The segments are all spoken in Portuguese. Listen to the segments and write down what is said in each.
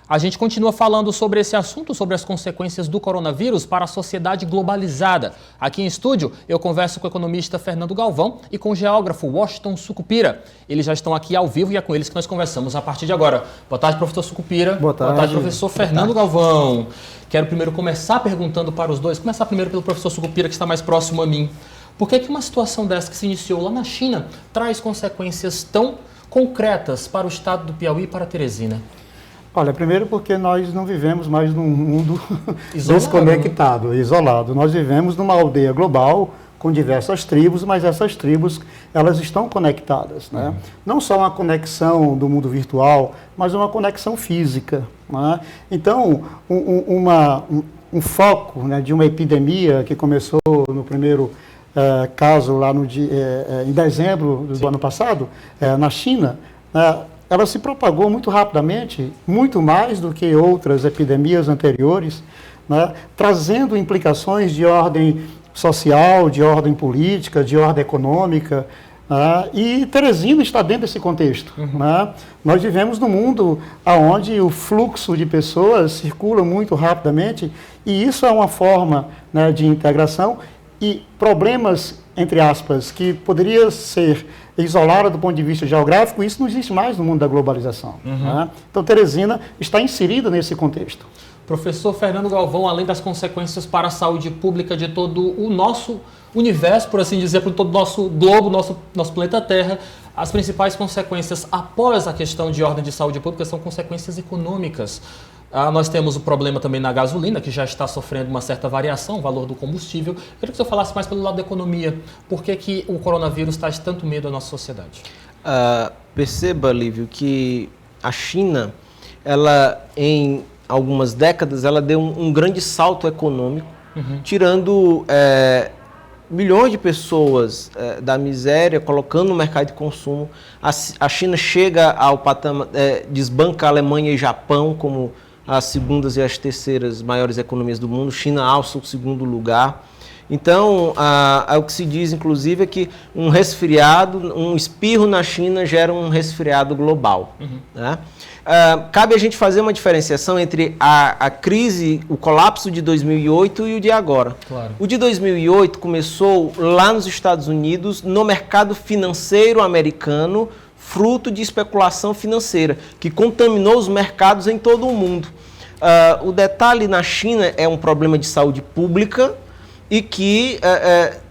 A gente continua falando sobre esse assunto, sobre as consequências do coronavírus para a sociedade globalizada. Aqui em estúdio, eu converso com o economista Fernando Galvão e com o geógrafo Washington Sucupira. Eles já estão aqui ao vivo e é com eles que nós conversamos a partir de agora. Boa tarde, professor Sucupira. Boa tarde. Boa tarde, professor Fernando Galvão. Quero primeiro começar perguntando para os dois, começar primeiro pelo professor Sucupira, que está mais próximo a mim. Por que uma situação dessa que se iniciou lá na China traz consequências tão concretas para o estado do Piauí e para Teresina? Olha, primeiro porque nós não vivemos mais num mundo desconectado, isolado. Nós vivemos numa aldeia global com diversas tribos, mas essas tribos, elas estão conectadas, né? Não só uma conexão do mundo virtual, mas uma conexão física, né? Então, um foco, né, de uma epidemia que começou no primeiro caso lá em dezembro do ano passado, na China, ela se propagou muito rapidamente, muito mais do que outras epidemias anteriores, né, trazendo implicações de ordem social, de ordem política, de ordem econômica, e Teresina está dentro desse contexto. Né? Nós vivemos num mundo onde o fluxo de pessoas circula muito rapidamente, e isso é uma forma, né, de integração, e problemas, entre aspas, que poderia ser isolada do ponto de vista geográfico, isso não existe mais no mundo da globalização. Né? Então, Teresina está inserida nesse contexto. Professor Fernando Galvão, além das consequências para a saúde pública de todo o nosso universo, por assim dizer, para todo o nosso globo, nosso planeta Terra, as principais consequências após a questão de ordem de saúde pública são consequências econômicas. Nós temos o problema também na gasolina, que já está sofrendo uma certa variação, o valor do combustível. Eu queria que o senhor falasse mais pelo lado da economia. Por que o coronavírus traz tanto medo à nossa sociedade? Perceba, Lívio, que a China, ela em algumas décadas, ela deu um grande salto econômico, tirando milhões de pessoas da miséria, colocando no mercado de consumo. A China chega ao patamar, desbanca a Alemanha e Japão como as segundas e as terceiras maiores economias do mundo. China alça o segundo lugar. Então, o que se diz, inclusive, é que um resfriado, um espirro na China gera um resfriado global. Né? Cabe a gente fazer uma diferenciação entre a crise, o colapso de 2008 e o de agora. Claro. O de 2008 começou lá nos Estados Unidos, no mercado financeiro americano, fruto de especulação financeira, que contaminou os mercados em todo o mundo. O detalhe na China é um problema de saúde pública e que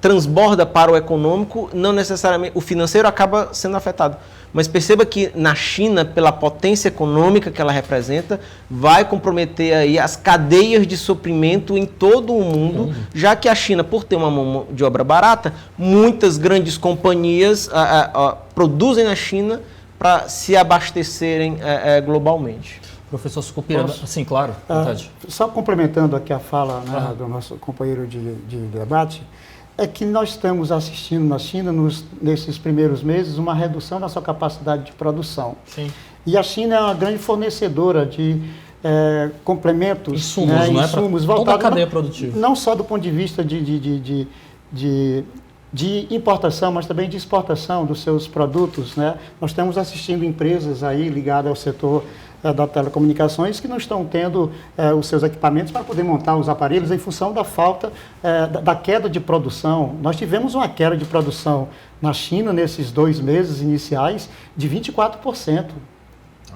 transborda para o econômico, não necessariamente, o financeiro acaba sendo afetado. Mas perceba que na China, pela potência econômica que ela representa, vai comprometer aí as cadeias de suprimento em todo o mundo, já que a China, por ter uma mão de obra barata, muitas grandes companhias produzem na China para se abastecerem globalmente. Professor Sucupira, sim, claro, vontade. Só complementando aqui a fala, né, do nosso companheiro de debate, é que nós estamos assistindo na China, nesses primeiros meses, uma redução da sua capacidade de produção. Sim. E a China é uma grande fornecedora de complementos, insumos, né, não é? insumos Toda a cadeia produtiva. Não só do ponto de vista de importação, mas também de exportação dos seus produtos, né? Nós estamos assistindo empresas aí ligadas ao setor da telecomunicações que não estão tendo os seus equipamentos para poder montar os aparelhos em função da falta da queda de produção. Nós tivemos uma queda de produção na China nesses 2 meses iniciais de 24%.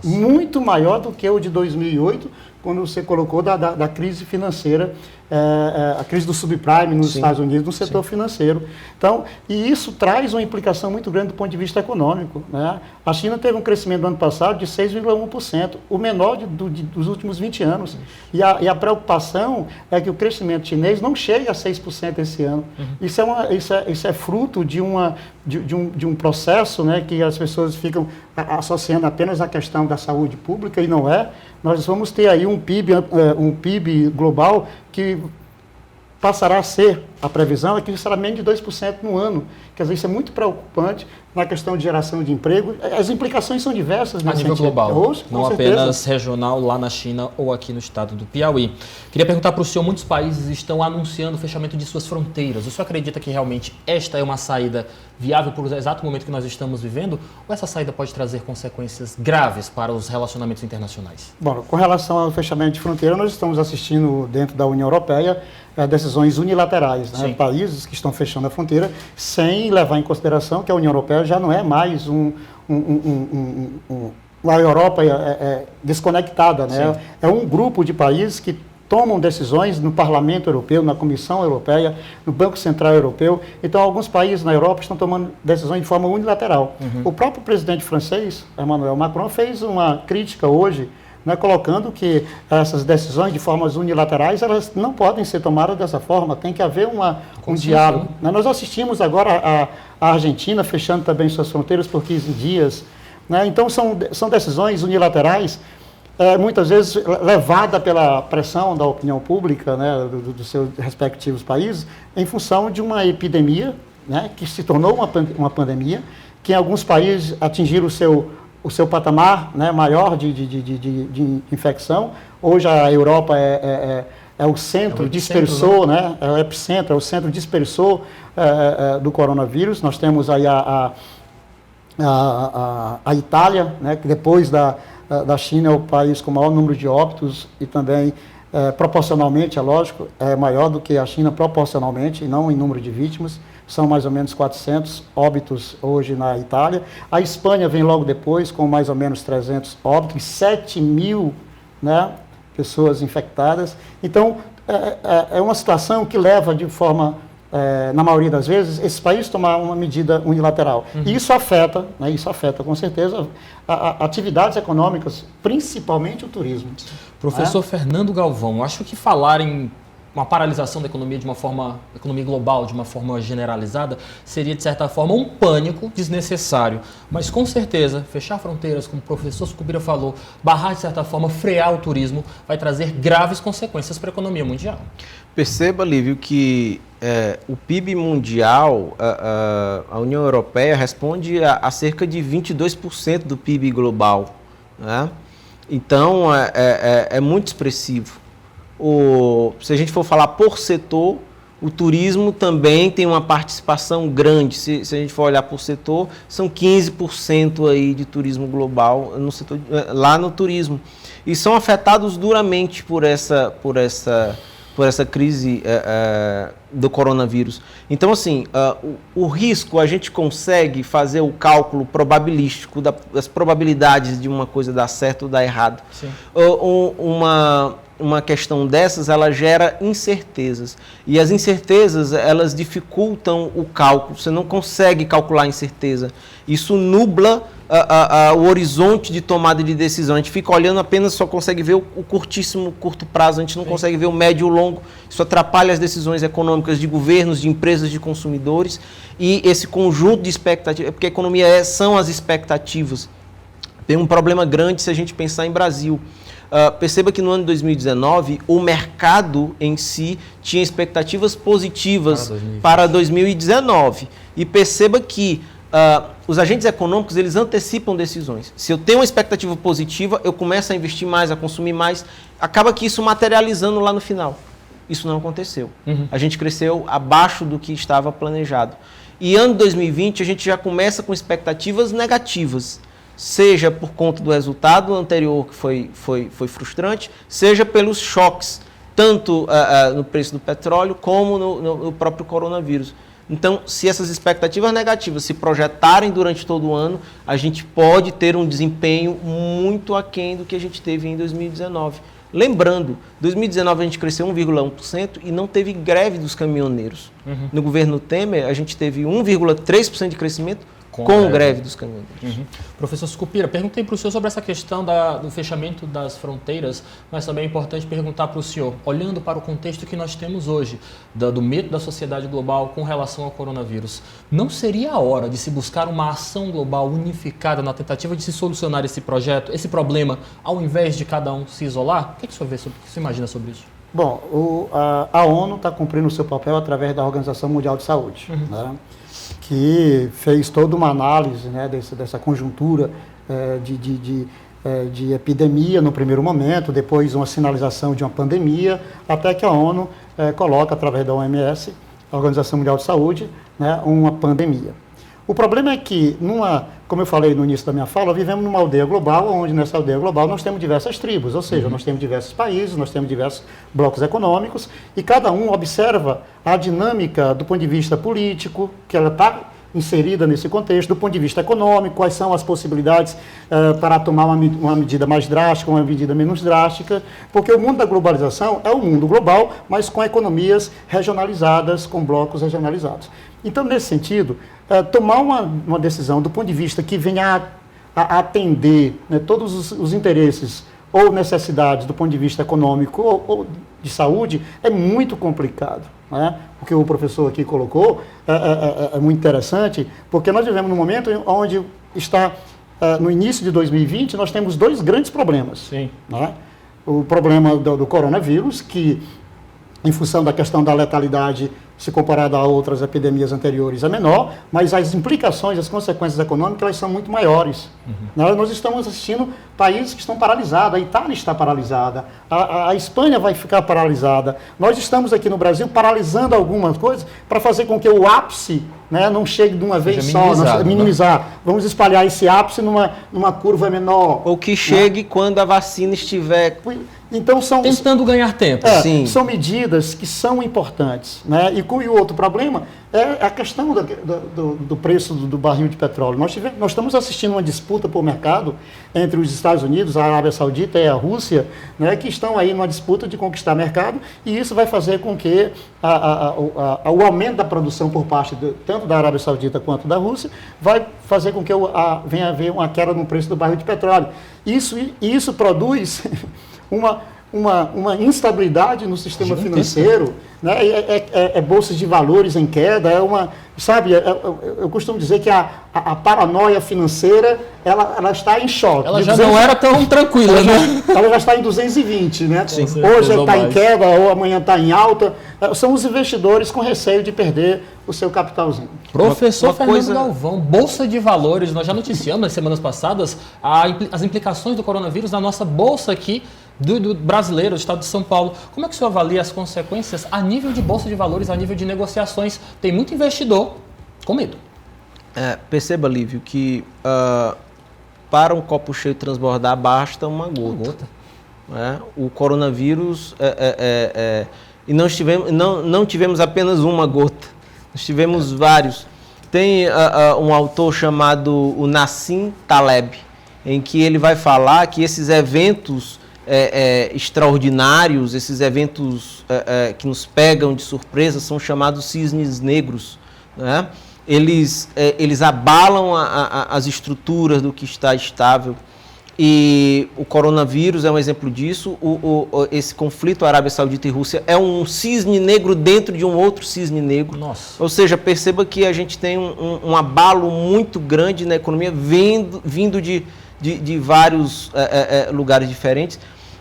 Nossa. Muito maior do que o de 2008, quando você colocou da crise financeira, a crise do subprime nos Estados Unidos, no setor financeiro. Então, e isso traz uma implicação muito grande do ponto de vista econômico. Né? A China teve um crescimento no ano passado de 6,1%, o menor dos últimos 20 anos. E a preocupação é que o crescimento chinês não chegue a 6% esse ano. Isso é fruto de um processo, né, que as pessoas ficam associando apenas à questão da saúde pública, e não é. Nós vamos ter aí um PIB global que passará a ser a previsão é que será menos de 2% no ano. Quer dizer, isso é muito preocupante na questão de geração de emprego. As implicações são diversas a nível sentido. global, Hoje, não apenas regional lá na China ou aqui no estado do Piauí. Queria perguntar para o senhor, muitos países estão anunciando o fechamento de suas fronteiras. O senhor acredita que realmente esta é uma saída viável para o exato momento que nós estamos vivendo? Ou essa saída pode trazer consequências graves para os relacionamentos internacionais? Bom, com relação ao fechamento de fronteira, nós estamos assistindo dentro da União Europeia decisões unilaterais, né? Países que estão fechando a fronteira sem levar em consideração que a União Europeia já não é mais a Europa desconectada, né? É um grupo de países que tomam decisões no Parlamento Europeu, na Comissão Europeia, no Banco Central Europeu. Então, alguns países na Europa estão tomando decisões de forma unilateral. O próprio presidente francês, Emmanuel Macron, fez uma crítica hoje, né, colocando que essas decisões de formas unilaterais, elas não podem ser tomadas dessa forma, tem que haver um diálogo. Né? Nós assistimos agora a Argentina fechando também suas fronteiras por 15 dias. Né? Então, são decisões unilaterais, muitas vezes levada pela pressão da opinião pública, né, dos seus respectivos países, em função de uma epidemia, né, que se tornou uma pandemia, que em alguns países atingiram o seu patamar, né, maior de infecção. Hoje a Europa é o centro dispersor, né, é o epicentro, é o centro dispersor do coronavírus. Nós temos aí a Itália, né, que depois da China é o país com o maior número de óbitos e também, proporcionalmente, é lógico, é maior do que a China proporcionalmente, e não em número de vítimas. São mais ou menos 400 óbitos hoje na Itália. A Espanha vem logo depois, com mais ou menos 300 óbitos, 7 mil, né, pessoas infectadas. Então, é uma situação que leva de forma, na maioria das vezes, esses países a tomar uma medida unilateral. E isso afeta, né, com certeza, atividades econômicas, principalmente o turismo. Professor Fernando Galvão, acho que falar em uma paralisação da economia economia global, de uma forma generalizada, seria, de certa forma, um pânico desnecessário. Mas, com certeza, fechar fronteiras, como o professor Sucupira falou, barrar, de certa forma, frear o turismo, vai trazer graves consequências para a economia mundial. Perceba, Lívio, que o PIB mundial, a União Europeia responde a cerca de 22% do PIB global, né? Então, é muito expressivo. Se a gente for falar por setor, o turismo também tem uma participação grande. Se a gente for olhar por setor, são 15% aí de turismo global no setor, lá no turismo. E são afetados duramente por essa crise do coronavírus. Então, assim, o risco, a gente consegue fazer o cálculo probabilístico das probabilidades de uma coisa dar certo ou dar errado. Uma questão dessas, ela gera incertezas. E as incertezas, elas dificultam o cálculo. Você não consegue calcular a incerteza. Isso nubla o horizonte de tomada de decisão. A gente fica olhando apenas, só consegue ver o curto prazo. A gente não consegue ver o médio e o longo. Isso atrapalha as decisões econômicas de governos, de empresas, de consumidores. E esse conjunto de expectativas, porque a economia são as expectativas. Tem um problema grande se a gente pensar em Brasil. Perceba que no ano de 2019, o mercado em si tinha expectativas positivas para 2019. E perceba que os agentes econômicos, eles antecipam decisões. Se eu tenho uma expectativa positiva, eu começo a investir mais, a consumir mais. Acaba que isso materializando lá no final. Isso não aconteceu. A gente cresceu abaixo do que estava planejado. E ano 2020, a gente já começa com expectativas negativas. Seja por conta do resultado anterior, que foi frustrante, seja pelos choques, tanto no preço do petróleo como no próprio coronavírus. Então, se essas expectativas negativas se projetarem durante todo o ano, a gente pode ter um desempenho muito aquém do que a gente teve em 2019. Lembrando, 2019 a gente cresceu 1,1% e não teve greve dos caminhoneiros. No governo Temer, a gente teve 1,3% de crescimento, com greve dos caminhoneiros. Professor Sucupira, perguntei para o senhor sobre essa questão do fechamento das fronteiras, mas também é importante perguntar para o senhor, olhando para o contexto que nós temos hoje, do medo da sociedade global com relação ao coronavírus, não seria a hora de se buscar uma ação global unificada na tentativa de se solucionar esse problema, ao invés de cada um se isolar? O que o senhor imagina sobre isso? Bom, a ONU está cumprindo o seu papel através da Organização Mundial de Saúde, né, que fez toda uma análise, né, dessa conjuntura de epidemia no primeiro momento, depois uma sinalização de uma pandemia, até que a ONU coloca, através da OMS, a Organização Mundial de Saúde, né, uma pandemia. O problema é que, como eu falei no início da minha fala, vivemos numa aldeia global, onde nessa aldeia global nós temos diversas tribos, ou seja, nós temos diversos países, nós temos diversos blocos econômicos, e cada um observa a dinâmica do ponto de vista político, que ela está inserida nesse contexto, do ponto de vista econômico, quais são as possibilidades para tomar uma medida mais drástica, uma medida menos drástica, porque o mundo da globalização é um mundo global, mas com economias regionalizadas, com blocos regionalizados. Então, nesse sentido, tomar uma decisão do ponto de vista que venha a atender, né, todos os interesses ou necessidades do ponto de vista econômico ou de saúde é muito complicado, né? O que o professor aqui colocou é muito interessante, porque nós vivemos num momento onde está, no início de 2020, nós temos dois grandes problemas. Sim. Né? O problema do coronavírus, que, em função da questão da letalidade, se comparado a outras epidemias anteriores, é menor, mas as implicações, as consequências econômicas, elas são muito maiores. Nós estamos assistindo países que estão paralisados, a Itália está paralisada, a Espanha vai ficar paralisada. Nós estamos aqui no Brasil paralisando algumas coisas para fazer com que o ápice, né, não chegue de uma vez só, minimizar. Né? Vamos espalhar esse ápice numa curva menor. Ou que chegue, né, quando a vacina estiver... Então, tentando ganhar tempo. Sim. São medidas que são importantes, né? E o outro problema é a questão do preço do barril de petróleo. Nós estamos assistindo uma disputa por mercado entre os Estados Unidos, a Arábia Saudita e a Rússia, né, que estão aí numa disputa de conquistar mercado, e isso vai fazer com que o aumento da produção por parte tanto da Arábia Saudita quanto da Rússia vai fazer com que venha a haver uma queda no preço do barril de petróleo. Isso produz uma instabilidade no sistema financeiro, né? Bolsas de valores em queda, eu costumo dizer que a paranoia financeira, ela está em choque. Ela já não era tão tranquila, né? Ela já está em 220, né? Sim, hoje está em queda, ou amanhã está em alta. São os investidores com receio de perder o seu capitalzinho. Professor Fernando Galvão, Bolsa de Valores, nós já noticiamos nas semanas passadas as implicações do coronavírus na nossa bolsa aqui, do brasileiro, do estado de São Paulo. Como é que o senhor avalia as consequências a nível de bolsa de valores, a nível de negociações? Tem muito investidor com medo. Perceba, Lívio, que para um copo cheio transbordar basta uma gota. O coronavírus, e não tivemos apenas uma gota, nós tivemos vários. Tem um autor chamado o Nassim Taleb, em que ele vai falar que esses eventos extraordinários, esses eventos que nos pegam de surpresa, são chamados cisnes negros, né? Eles abalam as estruturas do que está estável, e o coronavírus é um exemplo disso. Esse conflito Arábia Saudita e Rússia é um cisne negro dentro de um outro cisne negro. Nossa. Ou seja, perceba que a gente tem um abalo muito grande na economia vindo de vários lugares diferentes.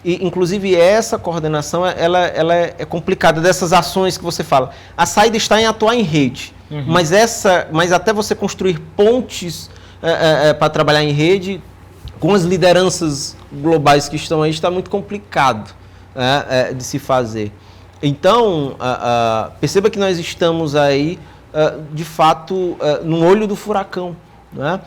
E, inclusive, essa coordenação ela é complicada, dessas ações que você fala. A saída está em atuar em rede, mas até você construir pontes para trabalhar em rede, com as lideranças globais que estão aí, está muito complicado de se fazer. Então, perceba que nós estamos aí, de fato, no olho do furacão, né?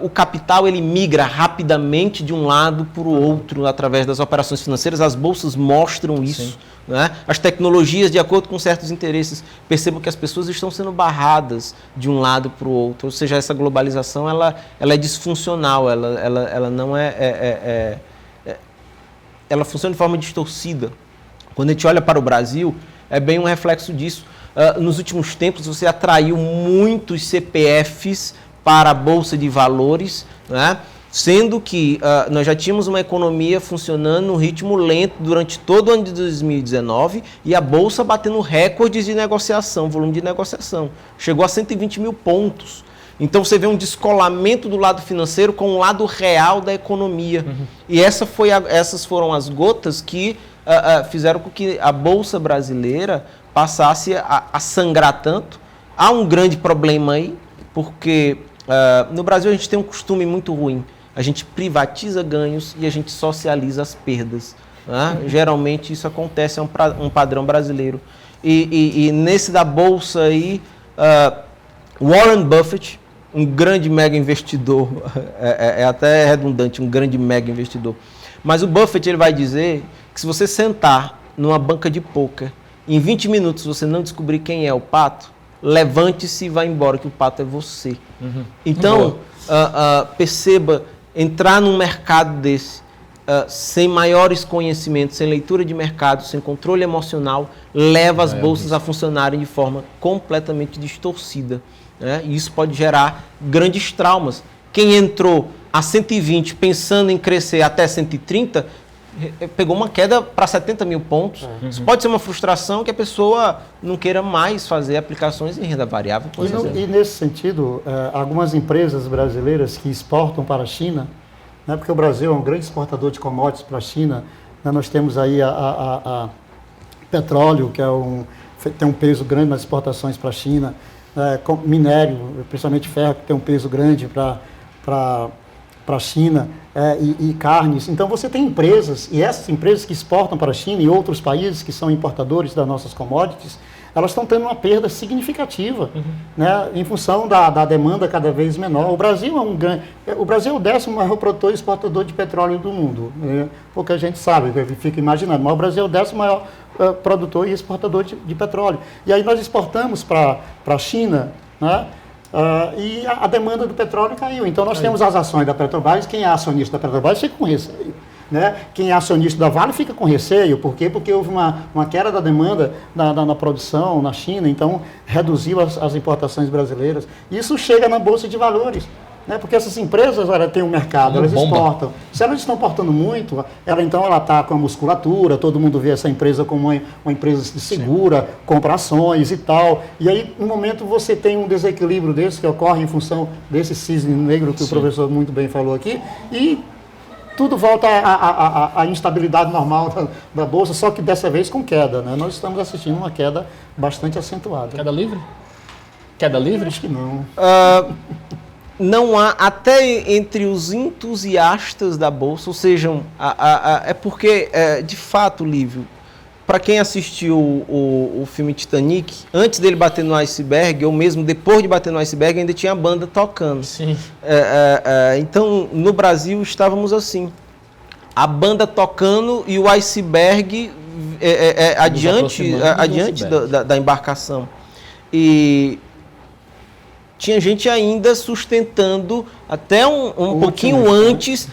O capital ele migra rapidamente de um lado para o outro através das operações financeiras. As bolsas mostram isso, né? As tecnologias, de acordo com certos interesses, percebam que as pessoas estão sendo barradas de um lado para o outro. Ou seja, essa globalização ela é disfuncional, ela não ela funciona de forma distorcida. Quando a gente olha para o Brasil, é bem um reflexo disso. Nos últimos tempos, você atraiu muitos CPFs para a Bolsa de Valores, né? Sendo que nós já tínhamos uma economia funcionando num ritmo lento durante todo o ano de 2019 e a Bolsa batendo recordes de negociação, volume de negociação. Chegou a 120 mil pontos. Então você vê um descolamento do lado financeiro com o lado real da economia. E essas foram as gotas que fizeram com que a Bolsa Brasileira passasse a sangrar tanto. Há um grande problema aí, porque no Brasil a gente tem um costume muito ruim. A gente privatiza ganhos e a gente socializa as perdas. Né? Geralmente isso acontece, é um padrão brasileiro. E nesse da Bolsa aí, Warren Buffett, um grande mega investidor, é até redundante, um grande mega investidor. Mas o Buffett ele vai dizer que se você sentar numa banca de pôquer, em 20 minutos você não descobrir quem é o pato, levante-se e vá embora, que o pato é você. Então, perceba, entrar num mercado desse, sem maiores conhecimentos, sem leitura de mercado, sem controle emocional, leva as bolsas a funcionarem de forma completamente distorcida. Né? E isso pode gerar grandes traumas. Quem entrou a 120 pensando em crescer até 130, pegou uma queda para 70 mil pontos. Isso pode ser uma frustração que a pessoa não queira mais fazer aplicações em renda variável. E nesse sentido, algumas empresas brasileiras que exportam para a China, né, porque o Brasil é um grande exportador de commodities para a China, né, nós temos aí a petróleo, que tem um peso grande nas exportações para a China, minério, principalmente ferro, que tem um peso grande para a China, e carnes. Então você tem empresas, e essas empresas que exportam para a China e outros países que são importadores das nossas commodities, elas estão tendo uma perda significativa, né, em função da demanda cada vez menor. O Brasil é o Brasil é o 10º maior produtor e exportador de petróleo do mundo, né, pouca gente sabe, fica imaginando, mas o Brasil é o 10º maior produtor e exportador de petróleo. E aí nós exportamos para a China, né, e a demanda do petróleo caiu. Então nós temos as ações da Petrobras, quem é acionista da Petrobras fica com receio. Né? Quem é acionista da Vale fica com receio. Por quê? Porque houve uma queda da demanda na produção na China, então reduziu as importações brasileiras. Isso chega na Bolsa de Valores. Né? Porque essas empresas têm um mercado, elas exportam. Se elas estão exportando muito, ela está com a musculatura, todo mundo vê essa empresa como uma empresa segura, compra ações e tal. E aí, no momento, você tem um desequilíbrio desse que ocorre em função desse cisne negro que o professor muito bem falou aqui, e tudo volta à instabilidade normal da Bolsa, só que dessa vez com queda. Né? Nós estamos assistindo uma queda bastante acentuada. Queda livre? Queda livre? Acho que não. Não há, até entre os entusiastas da Bolsa, ou seja, é porque, de fato, Lívio, para quem assistiu o filme Titanic, antes dele bater no iceberg, ou mesmo depois de bater no iceberg, ainda tinha a banda tocando. Sim. Então, no Brasil, estávamos assim. A banda tocando e o iceberg adiante da embarcação. E tinha gente ainda sustentando até um pouquinho antes,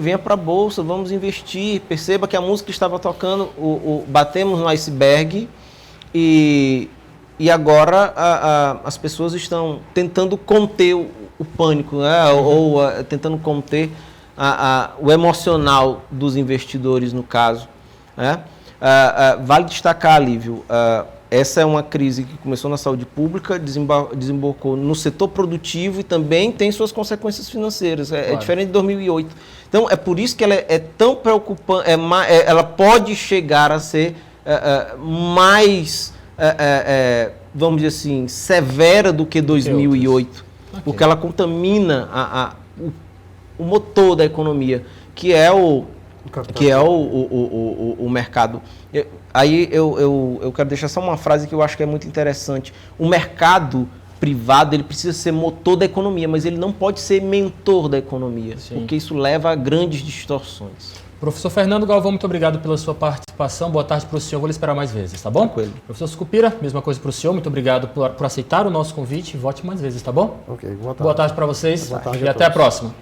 venha para a Bolsa, vamos investir, perceba que a música estava tocando, batemos no iceberg e agora as pessoas estão tentando conter o pânico, né? Ou tentando conter o emocional dos investidores, no caso. Né? Vale destacar, Lívio, essa é uma crise que começou na saúde pública, desembocou no setor produtivo e também tem suas consequências financeiras. É diferente de 2008. Então, é por isso que ela é tão preocupante, ela pode chegar a ser mais, vamos dizer assim, severa do que 2008, porque ela contamina o motor da economia, que é o mercado. Aí eu quero deixar só uma frase que eu acho que é muito interessante. O mercado privado ele precisa ser motor da economia, mas ele não pode ser mentor da economia, porque isso leva a grandes distorções. Professor Fernando Galvão, muito obrigado pela sua participação. Boa tarde para o senhor. Vou lhe esperar mais vezes, tá bom? Tranquilo. Professor Sucupira, mesma coisa para o senhor. Muito obrigado por aceitar o nosso convite. Volte mais vezes, tá bom? Ok, boa tarde. Boa tarde para vocês Boa tarde e até a próxima.